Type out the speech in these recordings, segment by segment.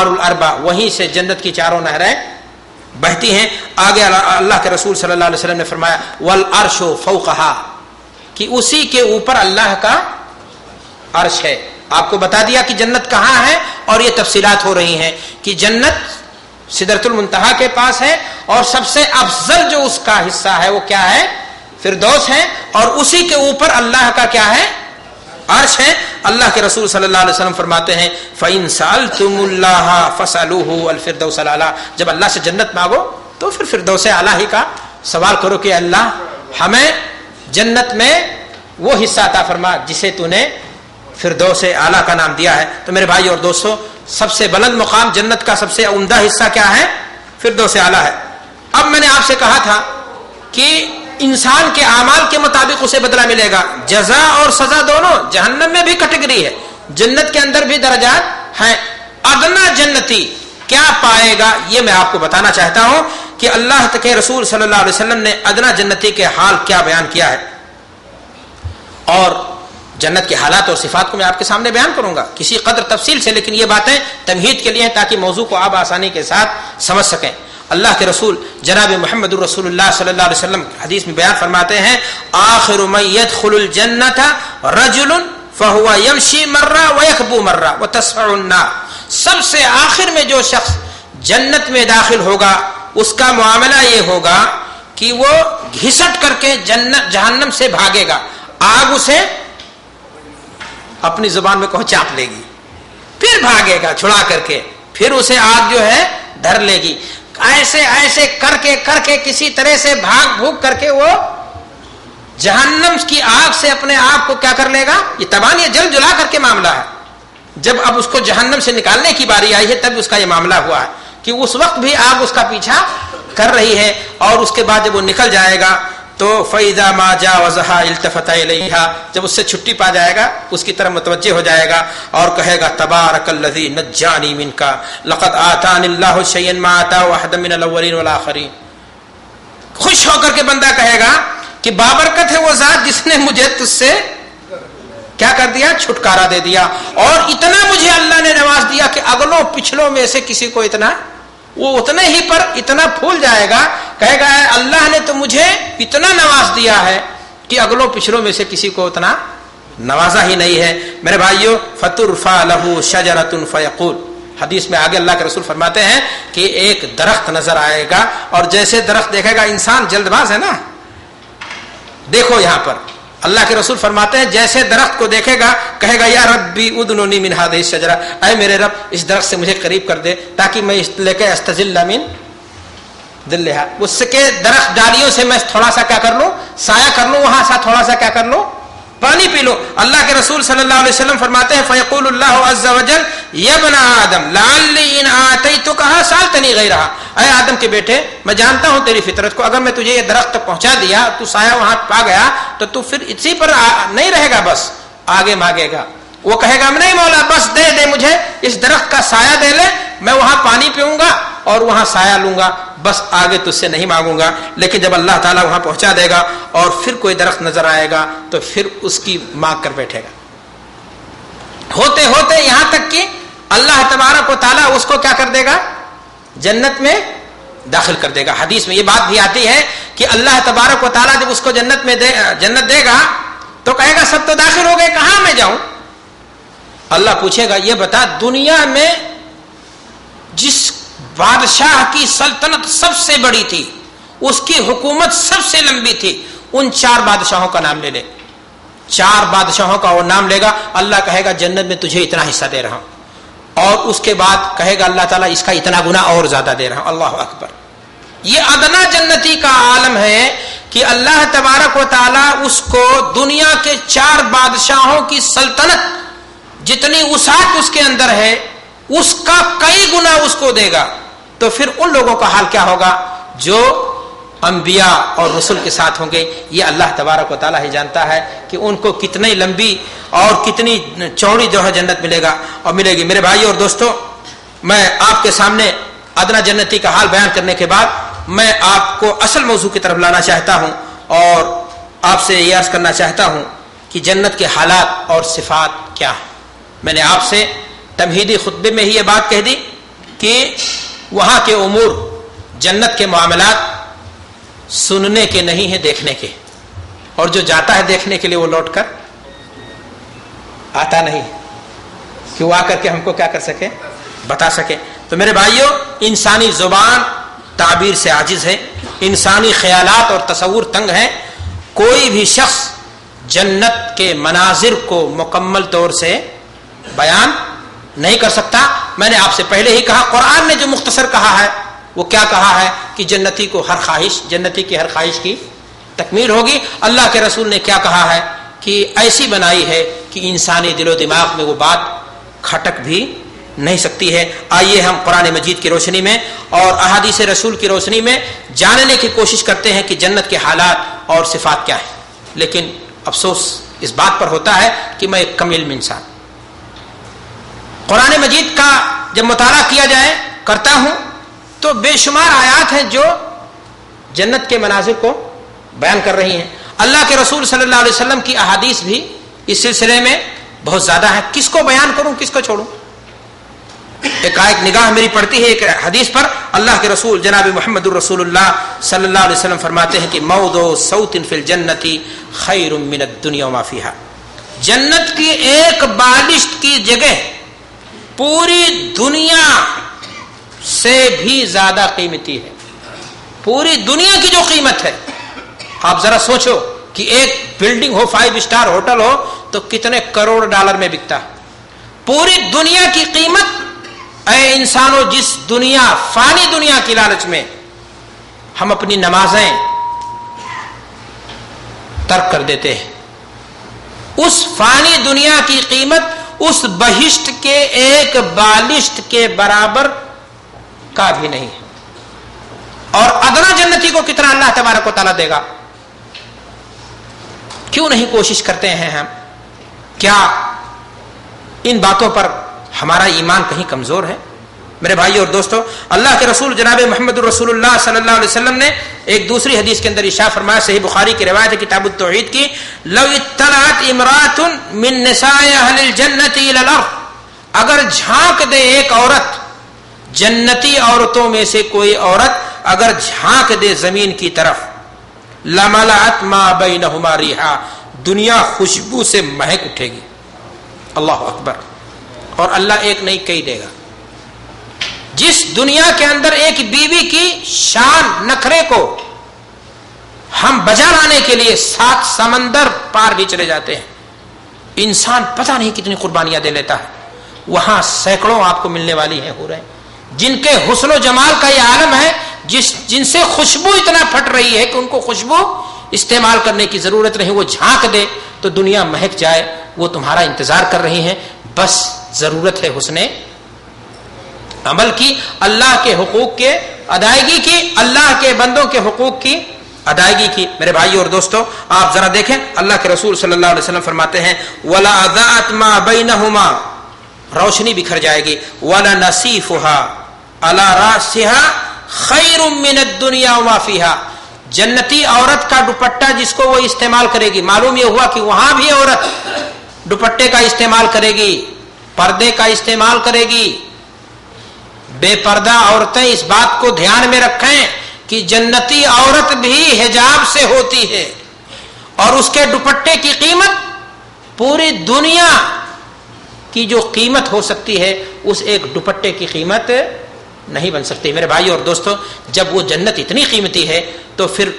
الانہار الاربع، وہیں سے جنت کی چاروں نہریں بہتی ہیں. آگے اللہ کے رسول صلی اللہ علیہ وسلم نے فرمایا والعرش فوقہا، کہ اسی کے اوپر اللہ کا عرش ہے. آپ کو بتا دیا کہ جنت کہاں ہے، اور یہ تفصیلات ہو رہی ہیں کہ جنت سدرۃ المنتہا کے پاس ہے، اور سب سے افضل جو اس کا حصہ ہے وہ کیا ہے؟ فردوس ہے، اور اسی کے اوپر اللہ کا کیا ہے؟ عرش ہے. اللہ کے رسول صلی اللہ علیہ وسلم فرماتے ہیں فَإِن سَأَلْتُمُ اللَّهَ فَاسْأَلُوهُ الْفِرْدَوْسَ الْأَعْلَىٰ، جب اللہ سے جنت مانگو تو پھر فردوس اعلیٰ ہی کا سوال کرو کہ اللہ ہمیں جنت میں وہ حصہ عطا فرما جسے تو نے فردوس اعلیٰ کا نام دیا ہے. تو میرے بھائی اور دوستو، سب سے بلند مقام جنت کا سب سے عمدہ حصہ کیا ہے؟ فردوس اعلیٰ ہے. اب میں نے آپ سے کہا تھا کہ انسان کے اعمال کے مطابق اسے بدلہ ملے گا. جزا اور سزا دونوں، جہنم میں بھی کیٹیگری ہے، جنت کے اندر بھی درجات ہیں. ادنا جنتی کیا پائے گا یہ میں آپ کو بتانا چاہتا ہوں کہ اللہ کے رسول صلی اللہ علیہ وسلم نے ادنا جنتی کے حال کیا بیان کیا ہے، اور جنت کے حالات اور صفات کو میں آپ کے سامنے بیان کروں گا کسی قدر تفصیل سے، لیکن یہ باتیں تمہید کے لیے ہیں تاکہ موضوع کو آپ آسانی کے ساتھ سمجھ سکیں. اللہ کے رسول جناب محمد الرسول اللہ صلی اللہ علیہ وسلم حدیث میں بیان فرماتے ہیں آخر من يدخل الجنت رجل فهو يمشي مرہ ويخبو مرہ وتسفع النار، سب سے آخر میں جو شخص جنت میں داخل ہوگا اس کا معاملہ یہ ہوگا کہ وہ گھسٹ کر کے جہنم سے بھاگے گا، آگ اسے اپنی زبان میں کہو چاپ لے گی، پھر بھاگے گا چھڑا کر کے، پھر اسے آگ جو ہے دھر لے گی. ایسے ایسے کر کے کسی طرح سے بھاگ بھوگ کر کے وہ جہنم کی آگ سے اپنے آپ کو کیا کر لے گا؟ یہ تباہ یہ جل جلا کر کے معاملہ ہے. جب اب اس کو جہنم سے نکالنے کی باری آئی ہے تب اس کا یہ معاملہ ہوا ہے کہ اس وقت بھی آگ اس کا پیچھا کر رہی ہے، اور اس کے بعد جب وہ نکل جائے گا تو فَإِذَا مَا جَاوَزَهَا الْتَفَتَ إِلَيْهَا، جب اس سے چھٹی پا جائے گا اس کی طرف متوجہ ہو جائے گا اور کہے گا تبارک الذی نجانی منک لقد آتانی اللہ شیئا ما آتا احدا من الاولین والآخرین. خوش ہو کر کے بندہ کہے گا کہ بابرکت ہے وہ ذات جس نے مجھے تجھ سے کیا کر دیا؟ چھٹکارا دے دیا، اور اتنا مجھے اللہ نے نواز دیا کہ اگلوں پچھلوں میں سے کسی کو اتنا، وہ اتنے ہی پر اتنا پھول جائے گا، کہے گا اللہ نے تو مجھے اتنا نواز دیا ہے کہ اگلوں پچھلوں میں سے کسی کو اتنا نوازا ہی نہیں ہے. میرے بھائیو فترفع له شجرۃ فیقول، حدیث میں آگے اللہ کے رسول فرماتے ہیں کہ ایک درخت نظر آئے گا، اور جیسے درخت دیکھے گا انسان جلد باز ہے نا، دیکھو یہاں پر اللہ کے رسول فرماتے ہیں جیسے درخت کو دیکھے گا کہے گا یا ربی ادنونی من هذه الشجرہ، اے میرے رب اس درخت سے مجھے قریب کر دے تاکہ میں اس لے کے استظل من ظلها، اس کے درخت ڈالیوں سے میں تھوڑا سا کیا کر لوں؟ سایہ کر لوں، وہاں سا تھوڑا سا کیا کر لوں؟ پانی پی لو. اللہ کے رسول صلی اللہ علیہ وسلم فرماتے ہیں فیقول اللہ عز وجل یا ابن آدم لعلی ان آتیتکها سالتنی غیرہا، اے آدم کے بیٹے میں جانتا ہوں تیری فطرت کو، اگر میں تجھے یہ درخت تک پہنچا دیا تو سایہ وہاں پا گیا تو پھر اسی پر نہیں رہے گا، بس آگے مانگے گا. وہ کہے گا نہیں مولا بس دے مجھے اس درخت کا سایہ دے لے، میں وہاں پانی پیوں گا اور وہاں سایہ لوں گا، بس آگے تجھ سے نہیں مانگوں گا. لیکن جب اللہ تعالیٰ وہاں پہنچا دے گا اور پھر کوئی درخت نظر آئے گا تو پھر اس کی مانگ کر بیٹھے گا، ہوتے ہوتے یہاں تک کہ اللہ تبارک و تعالیٰ اس کو کیا کر دے گا؟ جنت میں داخل کر دے گا. حدیث میں یہ بات بھی آتی ہے کہ اللہ تبارک و تعالیٰ جب اس کو جنت دے گا تو کہے گا سب تو داخل ہو گئے، کہاں میں جاؤں؟ اللہ پوچھے گا یہ بتا دنیا میں جس بادشاہ کی سلطنت سب سے بڑی تھی، اس کی حکومت سب سے لمبی تھی، ان 4 بادشاہوں کا نام لے لے. 4 بادشاہوں کا وہ نام لے گا. اللہ کہے گا جنت میں تجھے اتنا حصہ دے رہا ہوں، اور اس کے بعد کہے گا اللہ تعالیٰ اس کا اتنا گنا اور زیادہ دے رہا ہوں. اللہ اکبر. یہ ادنا جنتی کا عالم ہے کہ اللہ تبارک و تعالیٰ اس کو دنیا کے 4 بادشاہوں کی سلطنت جتنی وسعت اس کے اندر ہے اس کا کئی گنا اس کو دے گا. تو پھر ان لوگوں کا حال کیا ہوگا جو انبیاء اور رسول کے ساتھ ہوں گے؟ یہ اللہ تبارک و تعالیٰ ہی جانتا ہے کہ ان کو کتنی لمبی اور کتنی چوڑی جو ہے جنت ملے گا اور ملے گی. میرے بھائی اور دوستو، میں آپ کے سامنے ادنا جنتی کا حال بیان کرنے کے بعد میں آپ کو اصل موضوع کی طرف لانا چاہتا ہوں اور آپ سے یہ عرض کرنا چاہتا ہوں کہ جنت کے حالات اور صفات کیا ہیں. میں نے آپ سے تمہیدی خطبے میں ہی یہ بات کہہ دی کہ وہاں کے امور، جنت کے معاملات سننے کے نہیں ہیں، دیکھنے کے، اور جو جاتا ہے دیکھنے کے لیے وہ لوٹ کر آتا نہیں کہ وہ آ کر کے ہم کو کیا کر سکے، بتا سکے۔ تو میرے بھائیوں، انسانی زبان تعبیر سے عاجز ہے، انسانی خیالات اور تصور تنگ ہیں، کوئی بھی شخص جنت کے مناظر کو مکمل طور سے بیان نہیں کر سکتا۔ میں نے آپ سے پہلے ہی کہا، قرآن نے جو مختصر کہا ہے وہ کیا کہا ہے کہ جنتی کو ہر خواہش، جنتی کی ہر خواہش کی تکمیل ہوگی۔ اللہ کے رسول نے کیا کہا ہے کہ ایسی بنائی ہے کہ انسانی دل و دماغ میں وہ بات کھٹک بھی نہیں سکتی ہے۔ آئیے ہم قرآن مجید کی روشنی میں اور احادیث رسول کی روشنی میں جاننے کی کوشش کرتے ہیں کہ جنت کے حالات اور صفات کیا ہیں۔ لیکن افسوس اس بات پر ہوتا ہے کہ میں ایک کم علم انسان، قرآن مجید کا جب مطالعہ کیا جائے کرتا ہوں تو بے شمار آیات ہیں جو جنت کے مناظر کو بیان کر رہی ہیں۔ اللہ کے رسول صلی اللہ علیہ وسلم کی احادیث بھی اس سلسلے میں بہت زیادہ ہے، کس کو بیان کروں کس کو چھوڑوں؟ ایک نگاہ میری پڑتی ہے ایک حدیث پر، اللہ کے رسول جناب محمد الرسول اللہ صلی اللہ علیہ وسلم فرماتے ہیں کہ موضع صوت فی الجنت خیر من الدنیا وما فیہا، جنت کی ایک بالشت کی جگہ پوری دنیا سے بھی زیادہ قیمتی ہے۔ پوری دنیا کی جو قیمت ہے، آپ ذرا سوچو کہ ایک بلڈنگ ہو، 5 اسٹار ہوٹل ہو تو کتنے کروڑ ڈالر میں بکتا ہے۔ پوری دنیا کی قیمت، اے انسانوں، جس دنیا، فانی دنیا کی لالچ میں ہم اپنی نمازیں ترک کر دیتے ہیں، اس فانی دنیا کی قیمت اس بہشت کے ایک بالشت کے برابر کا بھی نہیں ہے۔ اور ادنا جنتی کو کتنا اللہ تبارک و تعالیٰ دے گا؟ کیوں نہیں کوشش کرتے ہیں ہم؟ کیا ان باتوں پر ہمارا ایمان کہیں کمزور ہے؟ میرے بھائی اور دوستو، اللہ کے رسول جناب محمد الرسول اللہ صلی اللہ علیہ وسلم نے ایک دوسری حدیث کے اندر ارشاد فرمایا، صحیح بخاری کی روایت ہے کتاب التوحید کی، لو اطلعت امرأۃ من نساء اہل الجنۃ الی الارض، اگر جھانک دے ایک عورت، جنتی عورتوں میں سے کوئی عورت اگر جھانک دے زمین کی طرف، لملأت ما بینہما ریحا، دنیا خوشبو سے مہک اٹھے گی۔ اللہ اکبر! اور اللہ ایک نہیں کئی دے گا۔ جس دنیا کے اندر ایک بیوی کی شان نخرے کو ہم بجا لانے کے لیے 7 سمندر پار بھی چلے جاتے ہیں، انسان پتہ نہیں کتنی قربانیاں دے لیتا ہے، وہاں سینکڑوں آپ کو ملنے والی ہیں ہو رہے ہیں جن کے حسن و جمال کا یہ عالم ہے، جن سے خوشبو اتنا پھٹ رہی ہے کہ ان کو خوشبو استعمال کرنے کی ضرورت نہیں، وہ جھانک دے تو دنیا مہک جائے، وہ تمہارا انتظار کر رہی ہیں، بس ضرورت ہے حسن عمل کی، اللہ کے حقوق کے ادائیگی کی، اللہ کے بندوں کے حقوق کی ادائیگی کی۔ میرے بھائی اور دوستو، آپ ذرا دیکھیں، اللہ کے رسول صلی اللہ علیہ وسلم فرماتے ہیں وَلَا أَضَاءَتْ مَا بَيْنَهُمَا، روشنی بکھر جائے گی، وَلَا نَصِيفُهَا عَلَى رَأْسِهَا خَيْرٌ مِّنَ الدُّنْيَا وَمَا فِيهَا، جنتی عورت کا دوپٹہ جس کو وہ استعمال کرے گی، معلوم یہ ہوا کہ وہاں بھی عورت دوپٹے کا استعمال کرے گی، پردے کا استعمال کرے گی۔ بے پردہ عورتیں اس بات کو دھیان میں رکھیں کہ جنتی عورت بھی حجاب سے ہوتی ہے، اور اس کے دوپٹے کی قیمت پوری دنیا کی جو قیمت ہو سکتی ہے اس ایک دوپٹے کی قیمت نہیں بن سکتی۔ میرے بھائی اور دوستو، جب وہ جنت اتنی قیمتی ہے تو پھر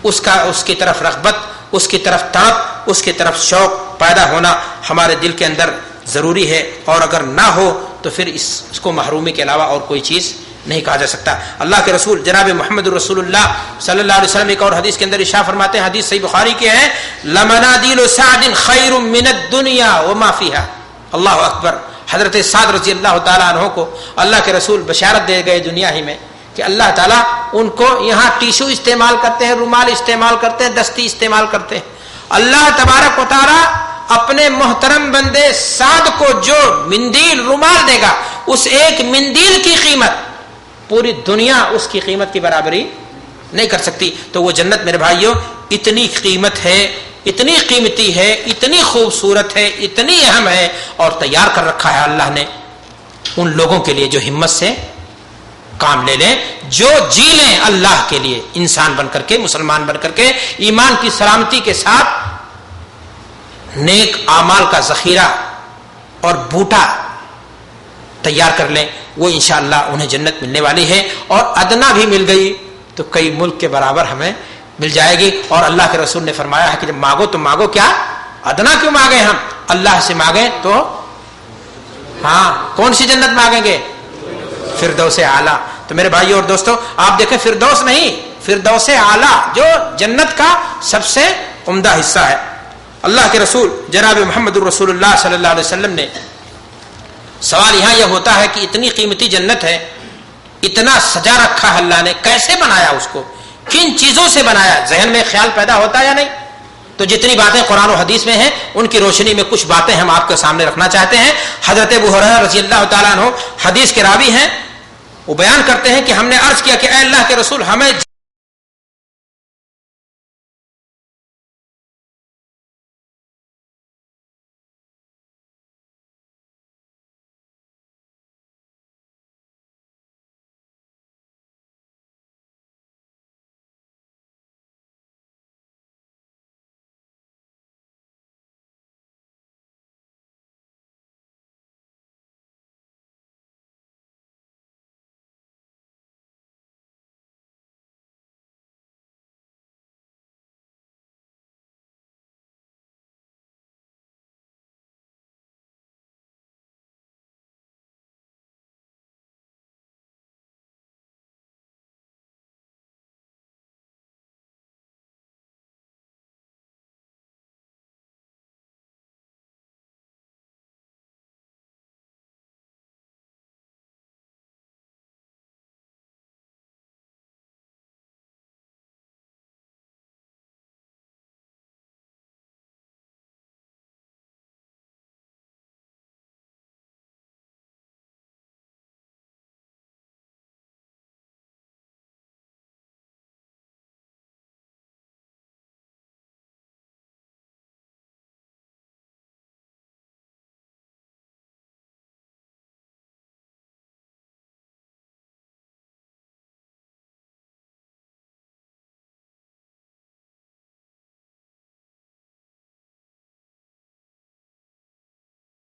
اس کی طرف رغبت، اس کی طرف تڑپ، اس کی طرف شوق پیدا ہونا ہمارے دل کے اندر ضروری ہے، اور اگر نہ ہو تو پھر اس کو محرومی کے علاوہ اور کوئی چیز نہیں کہا جا سکتا۔ اللہ کے رسول جناب محمد الرسول اللہ صلی اللہ علیہ وسلم ایک اور حدیث کے اندر ارشاد فرماتے ہیں، حدیث صحیح بخاری کی ہے، لمنادیل سعد خیر من الدنیا وما فیہا۔ اللہ اکبر! حضرت سعد رضی اللہ تعالیٰ عنہ کو اللہ کے رسول بشارت دے گئے دنیا ہی میں کہ اللہ تعالیٰ ان کو یہاں ٹیشو استعمال کرتے ہیں، رومال استعمال کرتے ہیں، دستی استعمال کرتے ہیں، اللہ تبارک و تعالیٰ اپنے محترم بندے سعد کو جو مندیل، رومال دے گا، اس ایک مندیل کی قیمت پوری دنیا اس کی قیمت کی برابری نہیں کر سکتی۔ تو وہ جنت میرے بھائیوں اتنی قیمت ہے، اتنی قیمتی ہے، اتنی خوبصورت ہے، اتنی اہم ہے، اور تیار کر رکھا ہے اللہ نے ان لوگوں کے لیے جو ہمت سے کام لے لیں جو جی لیں اللہ کے لیے، انسان بن کر کے، مسلمان بن کر کے، ایمان کی سلامتی کے ساتھ نیک اعمال کا ذخیرہ اور بوٹا تیار کر لیں، وہ انشاءاللہ انہیں جنت ملنے والی ہے، اور ادنا بھی مل گئی تو کئی ملک کے برابر ہمیں مل جائے گی۔ اور اللہ کے رسول نے فرمایا ہے کہ جب مانگو تو مانگو کیا؟ ادنا کیوں مانگیں؟ ہم اللہ سے مانگیں تو ہاں کون سی جنت مانگیں گے؟ فردوس اعلیٰ۔ تو میرے بھائی اور دوستو، آپ دیکھیں فردوس نہیں، فردوس اعلیٰ جو جنت کا سب سے عمدہ حصہ ہے۔ اللہ کے رسول جناب محمد الرسول اللہ صلی اللہ علیہ وسلم نے، سوال یہاں یہ ہوتا ہے کہ اتنی قیمتی جنت ہے، اتنا سجا رکھا ہے اللہ نے، کیسے بنایا اس کو؟ کن چیزوں سے بنایا؟ ذہن میں خیال پیدا ہوتا ہے یا نہیں؟ تو جتنی باتیں قرآن و حدیث میں ہیں ان کی روشنی میں کچھ باتیں ہم آپ کے سامنے رکھنا چاہتے ہیں۔ حضرت ابو ہریرہ رضی اللہ تعالیٰ عنہ حدیث کے راوی ہیں، وہ بیان کرتے ہیں کہ ہم نے عرض کیا کہ اے اللہ کے رسول، ہمیں